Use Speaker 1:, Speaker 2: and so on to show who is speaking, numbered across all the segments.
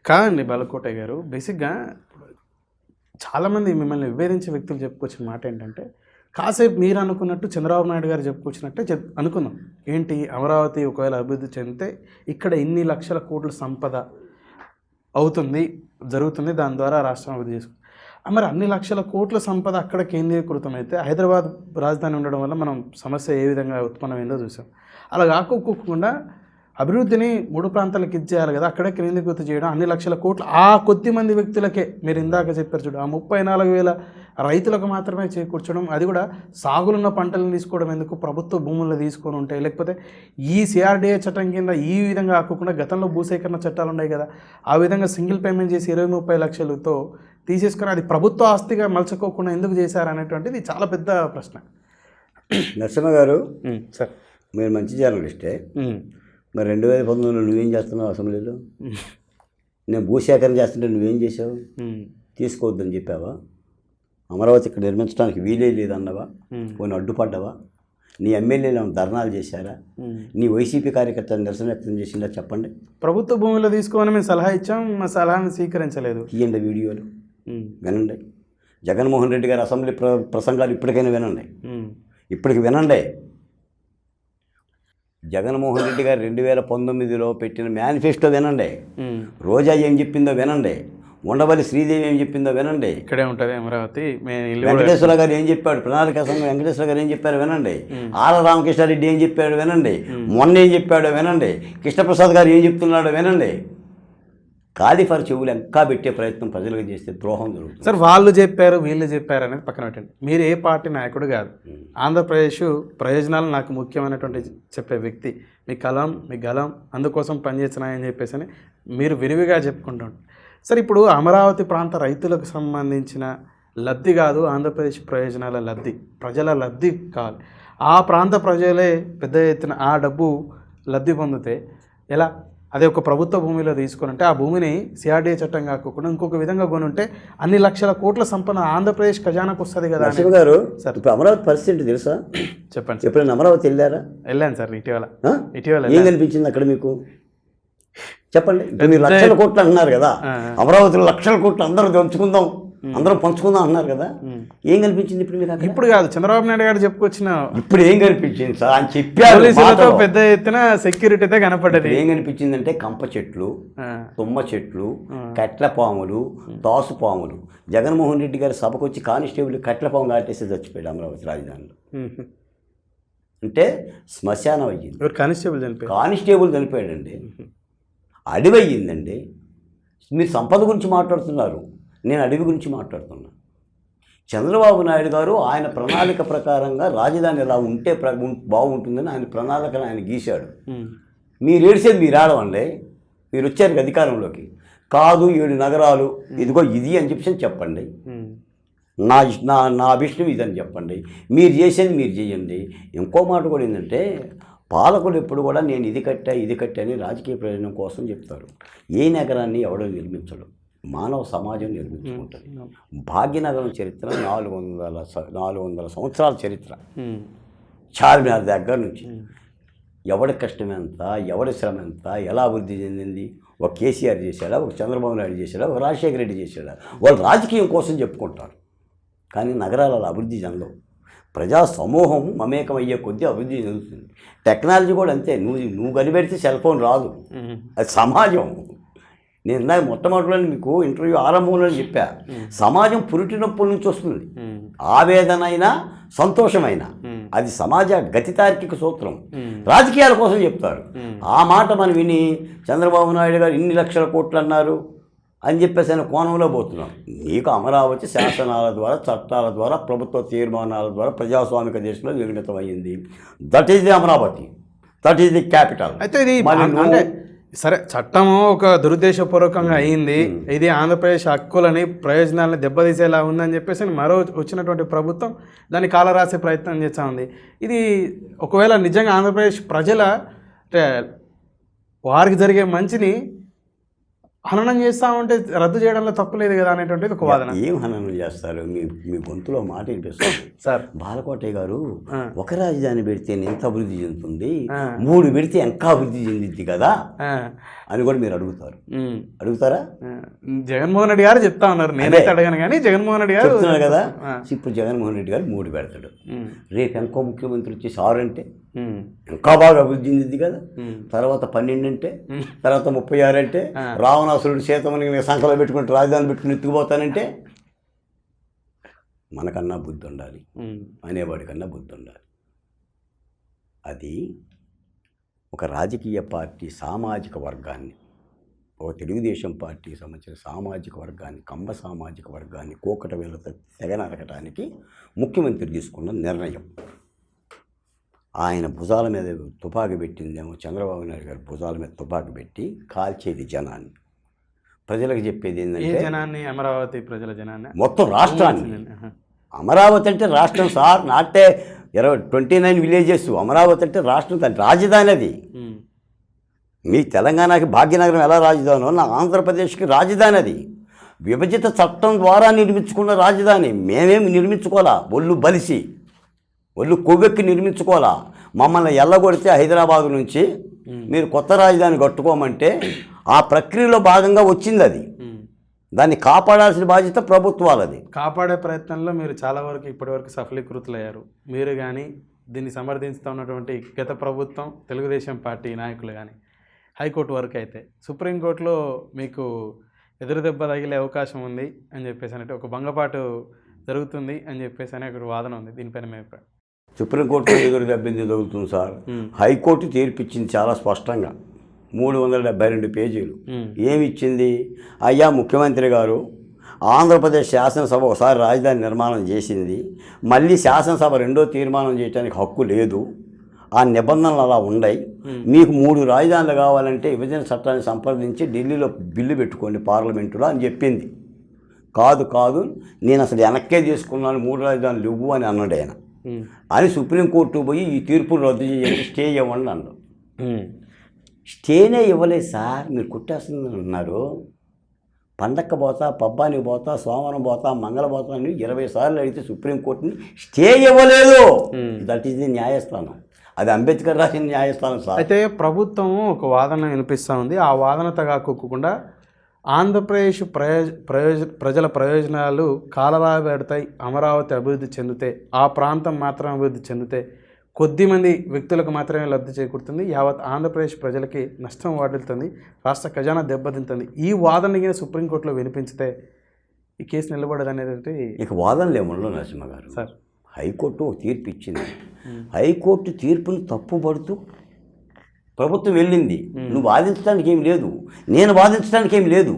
Speaker 1: కాదండి బాలకోటయ్య గారు, బేసిక్గా చాలామంది మిమ్మల్ని విభేదించే వ్యక్తులు చెప్పుకొచ్చిన మాట ఏంటంటే, కాసేపు మీరు అనుకున్నట్టు చంద్రబాబు నాయుడు గారు చెప్పుకొచ్చినట్టే అనుకున్నాం. ఏంటి, అమరావతి ఒకవేళ అభివృద్ధి చెందితే ఇక్కడ ఇన్ని లక్షల కోట్ల సంపద అవుతుంది, జరుగుతుంది, దాని ద్వారా రాష్ట్రం అభివృద్ధి చేసుకుంది. మరి అన్ని లక్షల కోట్ల సంపద అక్కడ కేంద్రీకృతం అయితే హైదరాబాద్ రాజధాని ఉండడం వల్ల మనం సమస్య ఏ విధంగా ఉత్పన్నమైందో చూసాం. అలా కాకోకుండా అభివృద్ధిని 3 ప్రాంతాలకు ఇచ్చేయాలి కదా, అక్కడే కేంద్రీకృతం చేయడం, అన్ని లక్షల కోట్లు ఆ కొద్ది మంది వ్యక్తులకే, మీరు ఇందాక చెప్పారు చూడు, ఆ 34,000 రైతులకు మాత్రమే చేకూర్చడం, అది కూడా సాగులున్న పంటలను తీసుకోవడం ఎందుకు, ప్రభుత్వ భూముల్లో తీసుకొని ఉంటాయి, లేకపోతే ఈ సిఆర్డీఏ చట్టం కింద ఈ విధంగా కాకుండా గతంలో భూసేకరణ చట్టాలు ఉన్నాయి కదా, ఆ విధంగా సింగిల్ పేమెంట్ చేసి 20-30 లక్షలతో తీసేసుకొని అది ప్రభుత్వ ఆస్తిగా మలచుకోకుండా ఎందుకు చేశారు అనేటువంటిది చాలా పెద్ద ప్రశ్న.
Speaker 2: నరసింహ గారు,
Speaker 1: సార్
Speaker 2: మీరు మంచి జర్నలిస్టే. మరి 2019లో నువ్వేం చేస్తున్నావు అసెంబ్లీలో? నేను భూసేకరణ చేస్తుంటే నువ్వేం చేసావు? తీసుకోవద్దని చెప్పావా? అమరావతి ఇక్కడ నిర్మించడానికి వీలే లేదన్నావా? కొన్ని అడ్డుపడ్డావా? నీ ఎమ్మెల్యేలు ధర్నాలు చేశారా? నీ వైసీపీ కార్యకర్తలు నిరసన వ్యక్తం చేసిందా? చెప్పండి.
Speaker 1: ప్రభుత్వ భూమిలో తీసుకోమని మేము సలహా ఇచ్చాం, మా సలహాను స్వీకరించలేదు.
Speaker 2: తీయండి వీడియోలు, వినండి. జగన్మోహన్ రెడ్డి గారి అసెంబ్లీ ప్రసంగాలు ఇప్పటికైనా వినండి, ఇప్పటికి వినండి. జగన్మోహన్ రెడ్డి గారు 2019లో పెట్టిన మేనిఫెస్టో వినండి. రోజా ఏం చెప్పిందో వినండి. ఉండవల్లి శ్రీదేవి ఏం చెప్పిందో వినండి.
Speaker 1: ఇక్కడే ఉంటుంది అమరావతి.
Speaker 2: వెంకటేశ్వర గారు ఏం చెప్పాడు, ప్రణాళిక సంఘం వెంకటేశ్వర గారు ఏం చెప్పారో వినండి. ఆల రామకృష్ణారెడ్డి ఏం చెప్పాడో వినండి. మొన్న ఏం చెప్పాడో వినండి. కృష్ణప్రసాద్ గారు ఏం చెప్తున్నాడో వినండి. కాలిఫర్ చెవులు ఇంకా పెట్టే ప్రయత్నం ప్రజలకు చేస్తే ద్రోహం జరుగుతుంది.
Speaker 1: సార్, వాళ్ళు చెప్పారు వీళ్ళు చెప్పారు అనేది పక్కన పెట్టండి. మీరు ఏ పార్టీ నాయకుడు కాదు. ఆంధ్రప్రదేశ్ ప్రయోజనాలు నాకు ముఖ్యమైనటువంటి చెప్పే వ్యక్తి. మీ కలం మీ గలం అందుకోసం పనిచేస్తున్నాయని చెప్పేసి అని మీరు విరివిగా చెప్పుకుంటాం. సార్, ఇప్పుడు అమరావతి ప్రాంత రైతులకు సంబంధించిన లబ్ధి కాదు, ఆంధ్రప్రదేశ్ ప్రయోజనాల లబ్ధి, ప్రజల లబ్ధి కావాలి. ఆ ప్రాంత ప్రజలే పెద్ద ఎత్తున ఆ డబ్బు లబ్ధి పొందితే ఎలా? అదే ఒక ప్రభుత్వ భూమిలో తీసుకుని ఆ భూమిని సిఆర్డీఏ చట్టం కాకుండా ఇంకొక విధంగా కొని ఉంటే అన్ని లక్షల కోట్ల సంపద ఆంధ్రప్రదేశ్ ఖజానాకు వస్తుంది కదా.
Speaker 2: నరసింహ గారు, సార్ ఇప్పుడు అమరావతి పరిస్థితి తెలుసా?
Speaker 1: చెప్పండి.
Speaker 2: ఎప్పుడైనా అమరావతి వెళ్ళారా?
Speaker 1: వెళ్ళాను సార్, ఇటీవల.
Speaker 2: ఏం కనిపించింది అక్కడ మీకు? చెప్పండి. మీరు లక్షల కోట్లు అంటున్నారు కదా, అమరావతిలో లక్షల కోట్లు అందరూ పంచుకుందాం, అందరూ పంచుకుందాం అన్నారు కదా, ఏం కనిపించింది ఇప్పుడు మీకు?
Speaker 1: ఇప్పుడు కాదు, చంద్రబాబు నాయుడు గారు చెప్పుకొచ్చిన
Speaker 2: ఇప్పుడు ఏం కనిపించింది సార్ అని చెప్పారు.
Speaker 1: పెద్ద ఎత్తున సెక్యూరిటీ అయితే కనపడ్డది.
Speaker 2: ఏం కనిపించిందంటే కంప చెట్లు, తుమ్మ చెట్లు, కట్ల పాములు, దాసు పాములు. జగన్మోహన్ రెడ్డి గారి సభకు వచ్చి కానిస్టేబుల్ కట్ల పాము కాటేసి చచ్చిపోయాడు అమరావతి రాజధానిలో. అంటే శ్మశానం అయ్యింది. కానిస్టేబుల్ చనిపోయాడండి. అడవి అయ్యిందండి. మీరు సంపద గురించి మాట్లాడుతున్నారు, నేను అడవి గురించి మాట్లాడుతున్నా. చంద్రబాబు నాయుడు గారు ఆయన ప్రణాళిక ప్రకారంగా రాజధాని ఎలా ఉంటే బాగుంటుందని ఆయన ప్రణాళికను ఆయన గీశాడు. మీరు ఏడ్చేది మీరు ఆడవండి. మీరు వచ్చారు అధికారంలోకి, కాదు 7 నగరాలు ఇదిగో ఇది అని చెప్పండి. నా నా అభిష్టం ఇదని చెప్పండి. మీరు చేసేది మీరు చేయండి. ఇంకో మాట కూడా ఏంటంటే, పాలకులు ఎప్పుడు కూడా నేను ఇది కట్టా అని రాజకీయ ప్రయోజనం కోసం చెప్తారు. ఏ నగరాన్ని ఎవడో నిర్మించడు, మానవ సమాజం నిర్మించుకుంటుంది. భాగ్యనగరం చరిత్ర 400 సంవత్సరాల చరిత్ర. చార్మినార్ దగ్గర నుంచి ఎవడి కష్టం ఎంత, ఎవడి శ్రమ ఎంత, ఎలా అభివృద్ధి చెందింది, ఒక కేసీఆర్ చేశాడా, ఒక చంద్రబాబు నాయుడు చేశాడా, ఒక రాజశేఖర రెడ్డి చేశాడా, వాళ్ళు రాజకీయం కోసం చెప్పుకుంటారు. కానీ నగరాల అభివృద్ధి చెందవు. ప్రజా సమూహం మమేకమయ్యే కొద్దీ అభివృద్ధి చెందుతుంది. టెక్నాలజీ కూడా అంతే. నువ్వు కనిపెడితే సెల్ ఫోన్ రాదు, అది సమాజం. నేను ఇందాక మొట్టమొదటిలో మీకు ఇంటర్వ్యూ ఆరంభంలో చెప్పా, సమాజం పురిటి నొప్పుల నుంచి వస్తుంది. ఆవేదన అయినా సంతోషమైనా అది సమాజ గతితార్కిక సూత్రం. రాజకీయాల కోసం చెప్తారు. ఆ మాట మనం విని చంద్రబాబు నాయుడు గారు ఇన్ని లక్షల కోట్లు అన్నారు అని చెప్పేసి ఆయన కోణంలో పోతున్నాం. నీకు అమరావతి శాసనాల ద్వారా, చట్టాల ద్వారా, ప్రభుత్వ తీర్మానాల ద్వారా ప్రజాస్వామిక దేశంలో నిర్మితం అయ్యింది. That is the Amaravati, that is the capital.
Speaker 1: అయితే ఇది అంటే సరే, చట్టము ఒక దురుద్దేశపూర్వకంగా అయ్యింది, ఇది ఆంధ్రప్రదేశ్ హక్కులని ప్రయోజనాలని దెబ్బతీసేలా ఉందని చెప్పేసి మరో వచ్చినటువంటి ప్రభుత్వం దాన్ని కాలరాసే ప్రయత్నం చేస్తూ ఉంది. ఇది ఒకవేళ నిజంగా ఆంధ్రప్రదేశ్ ప్రజల వారికి జరిగే మంచిని హననం చేస్తా ఉంటే రద్దు చేయడంలో తప్పు లేదు కదా అనేటువంటిది ఒక వాదన.
Speaker 2: ఏం హననం చేస్తారు? మీ మీ గొంతులో మాట వినిపిస్తుంది
Speaker 1: సార్.
Speaker 2: బాలకోటయ్య గారు ఒక రాజధాని పెడితే ఎంత అభివృద్ధి చెందుతుంది, 3 పెడితే ఇంకా అభివృద్ధి చెందిద్ది కదా అని కూడా మీరు అడుగుతారా?
Speaker 1: జగన్మోహన్ రెడ్డి గారు చెప్తా ఉన్నారు, నేనైతే అడగాను కానీ జగన్మోహన్ రెడ్డి గారు
Speaker 2: చెప్తున్నారు కదా. ఇప్పుడు జగన్మోహన్ రెడ్డి గారు 3 పెడతాడు, రేపు ఇంకో ముఖ్యమంత్రి వచ్చి 6 అంటే ఇంకా బాగా అభివృద్ధి చెందిద్ది కదా. తర్వాత 12 అంటే, తర్వాత 36 అంటే, రావణాసురుడు సీతమ్మని సంఖలో పెట్టుకుంటే రాజధాని పెట్టుకుని ఎత్తుకుపోతానంటే మనకన్నా బుద్ధి ఉండాలి, అనేవాడికన్నా బుద్ధి ఉండాలి. అది ఒక రాజకీయ పార్టీ సామాజిక వర్గాన్ని, ఒక తెలుగుదేశం పార్టీకి సంబంధించిన సామాజిక వర్గాన్ని, కంబ సామాజిక వర్గాన్ని కోకట వేలతో తెగనరకటానికి ముఖ్యమంత్రి తీసుకున్న నిర్ణయం. ఆయన భుజాల మీద తుపాకీ పెట్టిందేమో చంద్రబాబు నాయుడు గారు భుజాల మీద తుపాకీ పెట్టి కాల్చేది జనాన్ని. ప్రజలకు చెప్పేది ఏంటంటే
Speaker 1: జనాన్ని, అమరావతి ప్రజల జనాన్ని,
Speaker 2: మొత్తం రాష్ట్రాన్ని. అమరావతి అంటే రాష్ట్రం సార్, నాటే 29 విలేజెస్. అమరావతి అంటే రాష్ట్రం, దాని రాజధాని. అది మీ తెలంగాణకి భాగ్యనగరం ఎలా రాజధానో నా ఆంధ్రప్రదేశ్కి రాజధాని. అది విభజిత చట్టం ద్వారా నిర్మించుకున్న రాజధాని. మేమేమి నిర్మించుకోవాలా, ఒళ్ళు బలిసి ఒళ్ళు కొవ్వెక్కి నిర్మించుకోవాలా. మమ్మల్ని ఎల్లగొడితే హైదరాబాద్ నుంచి మీరు కొత్త రాజధాని కట్టుకోమంటే ఆ ప్రక్రియలో భాగంగా వచ్చింది అది. దాన్ని కాపాడాల్సిన బాధ్యత ప్రభుత్వాలది.
Speaker 1: కాపాడే ప్రయత్నంలో మీరు చాలా వరకు ఇప్పటివరకు సఫలీకృతులయ్యారు. మీరు కానీ దీన్ని సమర్థిస్తూ ఉన్నటువంటి గత ప్రభుత్వం, తెలుగుదేశం పార్టీ నాయకులు కానీ, హైకోర్టు వరకు అయితే సుప్రీంకోర్టులో మీకు ఎదురు దెబ్బ తగిలే అవకాశం ఉంది అని చెప్పేసి అంటే ఒక భంగపాటు జరుగుతుంది అని చెప్పేసి అనే ఒక వాదన ఉంది. దీనిపైన మేము
Speaker 2: సుప్రీంకోర్టులో ఎదురు దెబ్బింది జరుగుతుంది సార్. హైకోర్టు తీర్పిచ్చింది చాలా స్పష్టంగా, 372 పేజీలు. ఏమి ఇచ్చింది? అయ్యా ముఖ్యమంత్రి గారు, ఆంధ్రప్రదేశ్ శాసనసభ ఒకసారి రాజధాని నిర్మాణం చేసింది, మళ్ళీ శాసనసభ రెండో తీర్మానం చేయడానికి హక్కు లేదు, ఆ నిబంధనలు అలా ఉన్నాయి. మీకు 3 రాజధానులు కావాలంటే విభజన చట్టాన్ని సంప్రదించి ఢిల్లీలో బిల్లు పెట్టుకోండి పార్లమెంటులో అని చెప్పింది. కాదు నేను అసలు వెనక్కే తీసుకున్నాను, 3 రాజధానులు ఇవ్వు అని అన్నాడు ఆయన. అని సుప్రీంకోర్టు పోయి ఈ తీర్పును రద్దు చేయండి, స్టే ఇవ్వండి అన్నాడు. స్టేనే ఇవ్వలేదు సార్, మీరు కుట్టేస్తుంది అన్నారు. పండక్క పోతా, పబ్బానికి పోతా, సోమవారం పోతా, మంగళ పోతా అని 20 సార్లు అడిగితే సుప్రీంకోర్టుని స్టే ఇవ్వలేదు. దట్ ఈస్ ది న్యాయస్థానం. అది అంబేద్కర్ రాసిన న్యాయస్థానం సార్.
Speaker 1: అయితే ప్రభుత్వం ఒక వాదన వినిపిస్తూ ఉంది. ఆ వాదన తగాకోకుండా ఆంధ్రప్రదేశ్ ప్రజల ప్రయోజనాలు కాలరా పెడతాయి, అమరావతి అభివృద్ధి చెందితే, ఆ ప్రాంతం మాత్రం అభివృద్ధి చెందితే కొద్దిమంది వ్యక్తులకు మాత్రమే లబ్ధి చేకూరుతుంది, యావత్ ఆంధ్రప్రదేశ్ ప్రజలకి నష్టం వాటిల్తుంది, రాష్ట్ర ఖజానా దెబ్బతింటుంది. ఈ వాదనకి సుప్రీంకోర్టులో వినిపించితే ఈ కేసు నిలబడదు అనేది
Speaker 2: ఇక వాదనలు ఏమన్నా నరసింహ గారు
Speaker 1: సార్.
Speaker 2: హైకోర్టు తీర్పు ఇచ్చింది. హైకోర్టు తీర్పును తప్పుపడుతూ ప్రభుత్వం వెళ్ళింది. నువ్వు వాదించడానికి ఏం లేదు, నేను వాదించడానికి ఏం లేదు.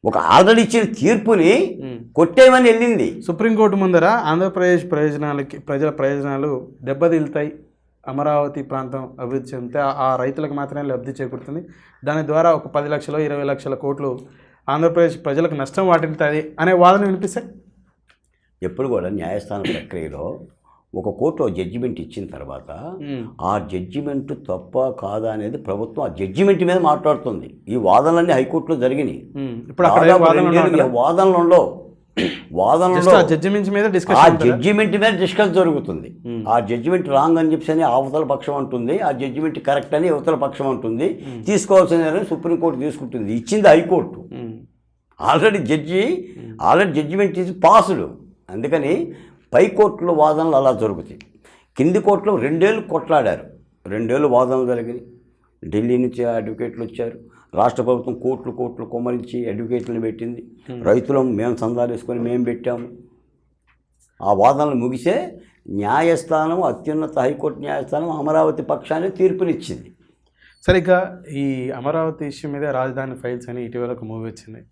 Speaker 2: ఒక ఆల్రెడీ ఇచ్చిన తీర్పుని కొట్టేయమని వెళ్ళింది.
Speaker 1: సుప్రీంకోర్టు ముందర ఆంధ్రప్రదేశ్ ప్రజల ప్రయోజనాలు దెబ్బతిల్తాయి, అమరావతి ప్రాంతం అభివృద్ధి చెందితే ఆ రైతులకు మాత్రమే లబ్ధి చేకూరుతుంది, దాని ద్వారా ఒక 10 లక్షలు 20 లక్షల కోట్లు ఆంధ్రప్రదేశ్ ప్రజలకు నష్టం వాటిల్తుంది అనే వాదన వినిపిస్తాయి.
Speaker 2: ఎప్పుడు కూడా న్యాయస్థాన ప్రక్రియలో ఒక కోర్టు జడ్జిమెంట్ ఇచ్చిన తర్వాత ఆ జడ్జిమెంట్ తప్ప కాదా అనేది ప్రభుత్వం ఆ జడ్జిమెంట్ మీద మాట్లాడుతుంది. ఈ వాదనలన్నీ హైకోర్టులో జరిగినాయి. వాదనలో ఆ జడ్జిమెంట్ మీద డిస్కస్ జరుగుతుంది. ఆ జడ్జిమెంట్ రాంగ్ అని చెప్పి అవతల పక్షం అంటుంది, ఆ జడ్జిమెంట్ కరెక్ట్ అని అవతల పక్షం అంటుంది. తీసుకోవాల్సిన సుప్రీంకోర్టు తీసుకుంటుంది. ఇచ్చింది high court. Already judgement is passed. అందుకని పై కోర్టులో వాదనలు అలా జరుగుతాయి. కింది కోర్టులో 2 ఏళ్ళు కొట్లాడారు, 2 ఏళ్ళు వాదనలు జరిగినాయి. ఢిల్లీ నుంచి అడ్వకేట్లు వచ్చారు, రాష్ట్ర ప్రభుత్వం కోట్లు కుమ్మరించి అడ్వకేట్లను పెట్టింది, రైతులం మేము సందాలు వేసుకొని మేము పెట్టాము. ఆ వాదనలు ముగిసే న్యాయస్థానం, అత్యున్నత హైకోర్టు న్యాయస్థానం అమరావతి పక్షాన్ని తీర్పునిచ్చింది.
Speaker 1: సరిగ్గా ఈ అమరావతి ఇష్యూ మీద రాజధాని ఫైల్స్ అని ఇటీవల ఒక మూవీ వచ్చింది.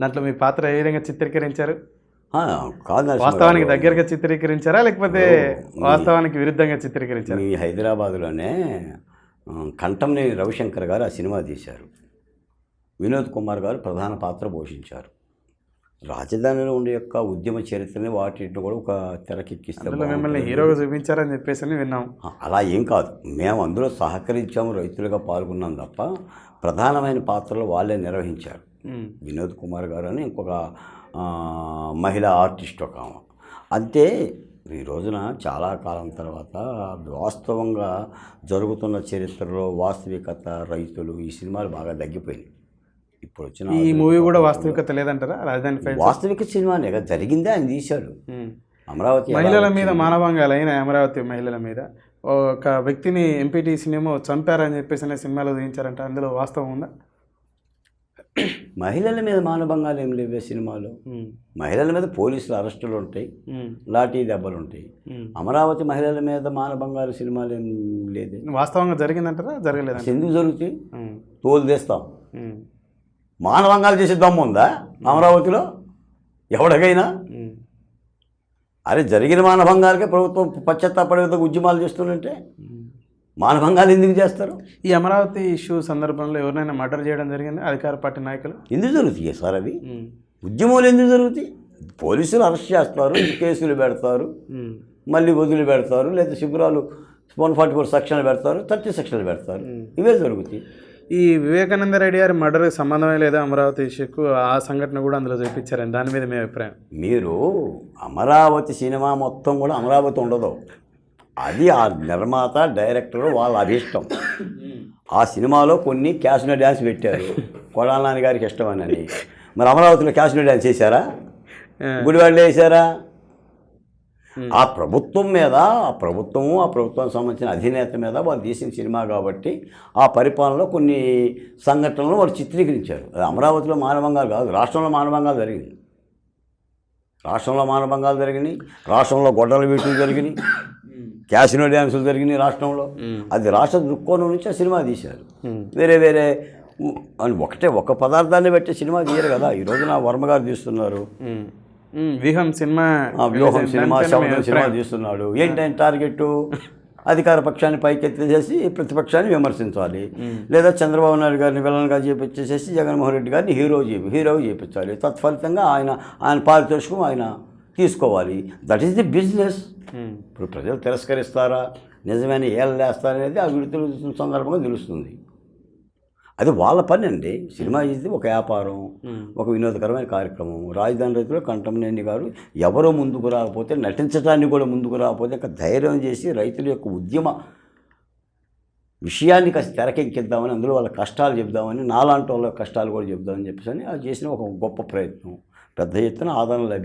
Speaker 1: దాంట్లో మీ పాత్ర ఏ విధంగా చిత్రీకరించారు?
Speaker 2: కాదు,
Speaker 1: వాస్తవానికి దగ్గరగా చిత్రీకరించారా లేకపోతే వాస్తవానికి విరుద్ధంగా చిత్రీకరించారు?
Speaker 2: ఈ హైదరాబాదులోనే కంఠంనేని రవిశంకర్ గారు ఆ సినిమా తీశారు. వినోద్ కుమార్ గారు ప్రధాన పాత్ర పోషించారు. రాజధానిలో ఉండే యొక్క ఉద్యమ చరిత్రని వాటిని కూడా ఒక తెరకెక్కిస్తే
Speaker 1: అందులో మిమ్మల్ని హీరోగా చూపించారని చెప్పేసి అని విన్నాం.
Speaker 2: అలా ఏం కాదు, మేము అందులో సహకరించాము, రైతులుగా పాల్గొన్నాం తప్ప ప్రధానమైన పాత్రలు వాళ్ళే నిర్వహించారు. వినోద్ కుమార్ గారు అని ఇంకొక మహిళా ఆర్టిస్ట్ ఒక ఆమె. అంతే ఈ రోజున చాలా కాలం తర్వాత వాస్తవంగా జరుగుతున్న చరిత్రలో వాస్తవికత, రైతులు, ఈ సినిమాలు బాగా తగ్గిపోయినాయి. ఇప్పుడు వచ్చిన
Speaker 1: ఈ మూవీ కూడా వాస్తవికత లేదంటారా? రాజధాని ఫైల్స్
Speaker 2: వాస్తవిక సినిమానే కదా, జరిగిందే ఆయన తీశాడు. అమరావతి
Speaker 1: మహిళల మీద మానభంగాలు అయిన అమరావతి మహిళల మీద ఒక వ్యక్తిని ఎంపీటీసీనేమో చంపారని చెప్పేసి అనే సినిమాలో చూపించారంట. అందులో వాస్తవం ఉందా?
Speaker 2: మహిళల మీద మానభంగాలు ఏం లేవే సినిమాలో. మహిళల మీద పోలీసులు అరెస్టులు ఉంటాయి, లాఠీ దెబ్బలు ఉంటాయి. అమరావతి మహిళల మీద మానభంగాలు సినిమాలు ఏం లేదు.
Speaker 1: వాస్తవంగా జరిగిందంటారా? జరగలేదంట.
Speaker 2: ఎందుకు జరుగుతాయి? తోలు తెస్తాం. మానభంగాలు చేసే దమ్ము ఉందా అమరావతిలో ఎవరికైనా? అరే జరిగిన మానభంగాలకే ప్రభుత్వం పశ్చాత్తాపడే ఉద్యమాలు చేస్తుందంటే మానభంగాలు ఎందుకు చేస్తారు?
Speaker 1: ఈ అమరావతి ఇష్యూ సందర్భంలో ఎవరినైనా మర్డర్ చేయడం జరిగింది అధికార పార్టీ నాయకులు? ఎందుకు
Speaker 2: జరుగుతాయి సార్ అవి? ఉద్యమాలు ఎందుకు జరుగుతాయి? పోలీసులు అరెస్ట్ చేస్తారు, కేసులు పెడతారు, మళ్ళీ వదిలి పెడతారు, లేదా శిబిరాలు 144 సెక్షన్లు పెడతారు, 30 సెక్షన్లు పెడతారు. ఇవే జరుగుతాయి.
Speaker 1: ఈ వివేకానంద రెడ్డి గారి మర్డర్కి సంబంధమే లేదా అమరావతి ఇష్యూకు? ఆ సంఘటన కూడా అందులో చూపించారని దాని మీద మీ అభిప్రాయం?
Speaker 2: మీరు అమరావతి సినిమా మొత్తం కూడా అమరావతి ఉండదు, అది ఆ నిర్మాత డైరెక్టర్ వాళ్ళ అభిష్టం. ఆ సినిమాలో కొన్ని క్యాసినో డ్యాన్స్ పెట్టారు, కొడాల నాని గారికి ఇష్టమని. మరి అమరావతిలో క్యాసినో డ్యాన్స్ చేశారా? గుడివాడలో వేసారా? ఆ ప్రభుత్వం మీద, ఆ ప్రభుత్వానికి సంబంధించిన అధినేత మీద వాళ్ళు తీసిన సినిమా కాబట్టి ఆ పరిపాలనలో కొన్ని సంఘటనలు వాళ్ళు చిత్రీకరించారు. అది అమరావతిలో మానభంగాలు కాదు, రాష్ట్రంలో మానభంగాలు జరిగింది. రాష్ట్రంలో గొడ్డల వీటులు జరిగినాయి, క్యాసినో డ్యాన్సులు జరిగినాయి రాష్ట్రంలో. అది రాష్ట్ర దృక్కోణం నుంచి ఆ సినిమా తీశారు. వేరే అని ఒక పదార్థాన్ని బట్టి సినిమా తీయరు కదా. ఈ రోజున వర్మ గారు తీస్తున్నారు,
Speaker 1: వ్యూహం సినిమా
Speaker 2: శబదం సినిమా తీస్తున్నాడు. ఏంటంటే టార్గెట్ అధికార పక్షాన్ని పైకెత్తేసేసి ప్రతిపక్షాన్ని విమర్శించాలి, లేదా చంద్రబాబు నాయుడు గారిని విలన్గా చేపించేసేసి జగన్మోహన్ రెడ్డి గారిని హీరోగా చేపించాలి. తత్ఫలితంగా ఆయన పారితోషికం ఆయన తీసుకోవాలి. That is the business. ఇప్పుడు ప్రజలు తిరస్కరిస్తారా, నిజమైన ఏళ్ళేస్తారనేది ఆ విడుదల సందర్భంగా తెలుస్తుంది. అది వాళ్ళ పని అండి. సినిమా ఇది ఒక వ్యాపారం, ఒక వినోదకరమైన కార్యక్రమం. రాజధాని రైతులు కంటమనేని గారు ఎవరో ముందుకు రాకపోతే, నటించడానికి కూడా ముందుకు రాకపోతే ఇంకా ధైర్యం చేసి రైతుల యొక్క ఉద్యమ విషయాన్ని కాస్త తెరకెక్కిద్దామని, అందులో వాళ్ళ కష్టాలు చెప్దామని, నాలాంటి వాళ్ళ కష్టాలు కూడా చెప్దామని చెప్పేసి అది చేసిన ఒక గొప్ప ప్రయత్నం. పెద్ద ఎత్తున ఆదరణ లభించింది.